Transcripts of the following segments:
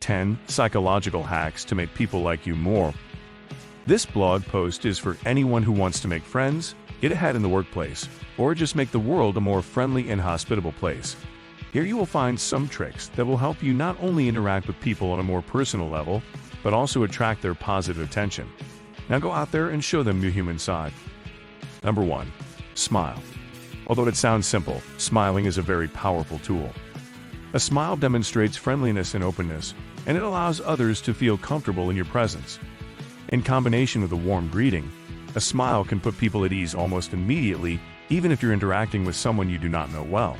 10 Psychological Hacks to Make People Like You More. This blog post is for anyone who wants to make friends, get ahead in the workplace, or just make the world a more friendly and hospitable place. Here you will find some tricks that will help you not only interact with people on a more personal level, but also attract their positive attention. Now go out there and show them your human side. Number 1. Smile. Although it sounds simple, smiling is a very powerful tool. A smile demonstrates friendliness and openness, and it allows others to feel comfortable in your presence. In combination with a warm greeting, a smile can put people at ease almost immediately, even if you're interacting with someone you do not know well.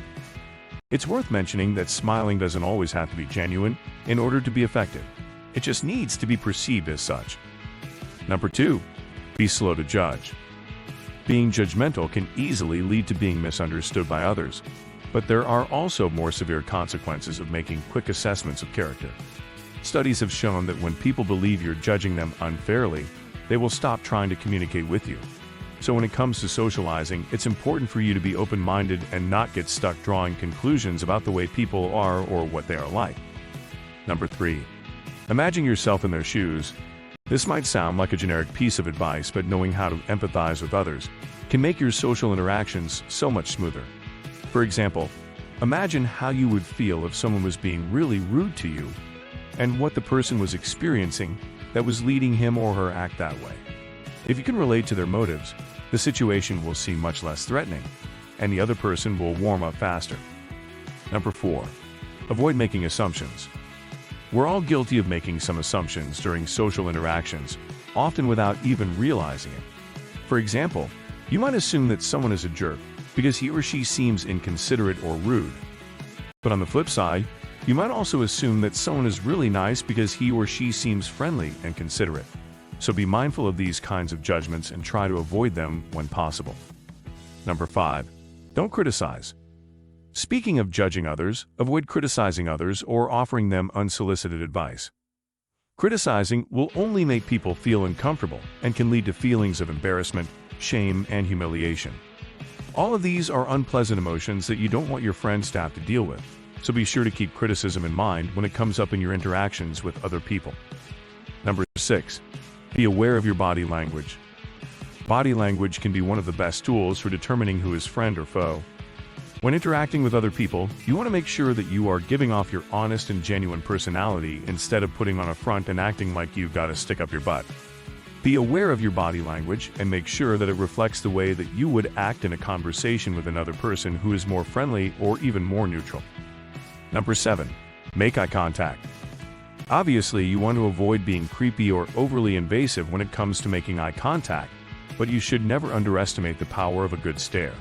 It's worth mentioning that smiling doesn't always have to be genuine in order to be effective. It just needs to be perceived as such. Number 2. Be slow to judge. Being judgmental can easily lead to being misunderstood by others, but there are also more severe consequences of making quick assessments of character. Studies have shown that when people believe you're judging them unfairly, they will stop trying to communicate with you. So when it comes to socializing, it's important for you to be open-minded and not get stuck drawing conclusions about the way people are or what they are like. Number 3. Imagine yourself in their shoes. This might sound like a generic piece of advice, but knowing how to empathize with others can make your social interactions so much smoother. For example, imagine how you would feel if someone was being really rude to you and what the person was experiencing that was leading him or her act that way. If you can relate to their motives, the situation will seem much less threatening, and the other person will warm up faster. Number 4. Avoid making assumptions. We're all guilty of making some assumptions during social interactions, often without even realizing it. For example, you might assume that someone is a jerk because he or she seems inconsiderate or rude. But on the flip side, you might also assume that someone is really nice because he or she seems friendly and considerate. So be mindful of these kinds of judgments and try to avoid them when possible. Number 5. Don't criticize. Speaking of judging others, avoid criticizing others or offering them unsolicited advice. Criticizing will only make people feel uncomfortable and can lead to feelings of embarrassment, shame, and humiliation. All of these are unpleasant emotions that you don't want your friends to have to deal with, so be sure to keep criticism in mind when it comes up in your interactions with other people. Number 6. Be aware of your body language. Body language can be one of the best tools for determining who is friend or foe. When interacting with other people, you want to make sure that you are giving off your honest and genuine personality instead of putting on a front and acting like you've got to stick up your butt. Be aware of your body language and make sure that it reflects the way that you would act in a conversation with another person who is more friendly or even more neutral. Number 7. Make eye contact. Obviously, you want to avoid being creepy or overly invasive when it comes to making eye contact, but you should never underestimate the power of a good stare.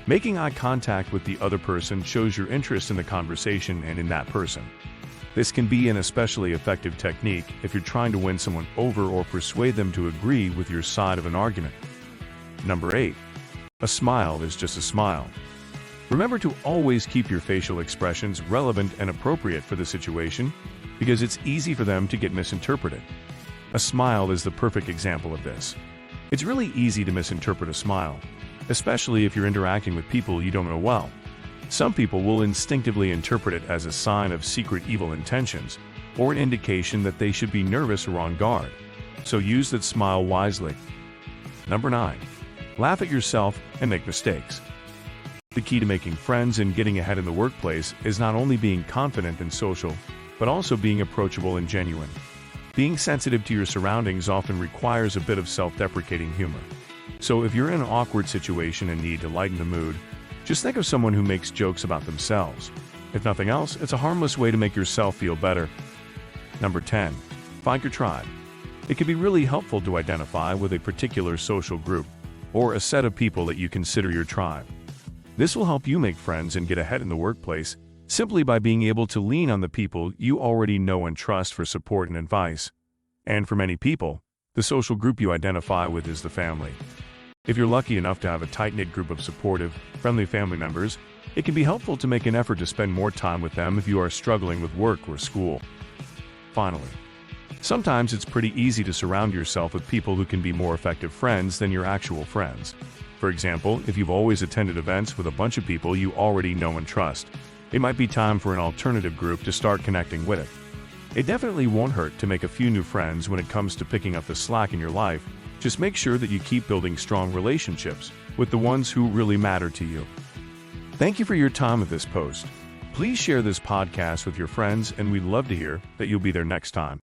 Making eye contact with the other person shows your interest in the conversation and in that person. This can be an especially effective technique if you're trying to win someone over or persuade them to agree with your side of an argument. Number 8. A smile is just a smile. Remember to always keep your facial expressions relevant and appropriate for the situation, because it's easy for them to get misinterpreted. A smile is the perfect example of this. It's really easy to misinterpret a smile, especially if you're interacting with people you don't know well. Some people will instinctively interpret it as a sign of secret evil intentions, or an indication that they should be nervous or on guard. So use that smile wisely. Number 9. Laugh at yourself and make mistakes. The key to making friends and getting ahead in the workplace is not only being confident and social, but also being approachable and genuine. Being sensitive to your surroundings often requires a bit of self-deprecating humor. So if you're in an awkward situation and need to lighten the mood, just think of someone who makes jokes about themselves. If nothing else, it's a harmless way to make yourself feel better. Number 10. Find your tribe. It can be really helpful to identify with a particular social group or a set of people that you consider your tribe. This will help you make friends and get ahead in the workplace simply by being able to lean on the people you already know and trust for support and advice. And for many people, the social group you identify with is the family. If you're lucky enough to have a tight-knit group of supportive, friendly family members, it can be helpful to make an effort to spend more time with them if you are struggling with work or school. Finally, sometimes it's pretty easy to surround yourself with people who can be more effective friends than your actual friends. For example, if you've always attended events with a bunch of people you already know and trust, it might be time for an alternative group to start connecting with. It definitely won't hurt to make a few new friends when it comes to picking up the slack in your life. Just make sure that you keep building strong relationships with the ones who really matter to you. Thank you for your time with this post. Please share this podcast with your friends, and we'd love to hear that you'll be there next time.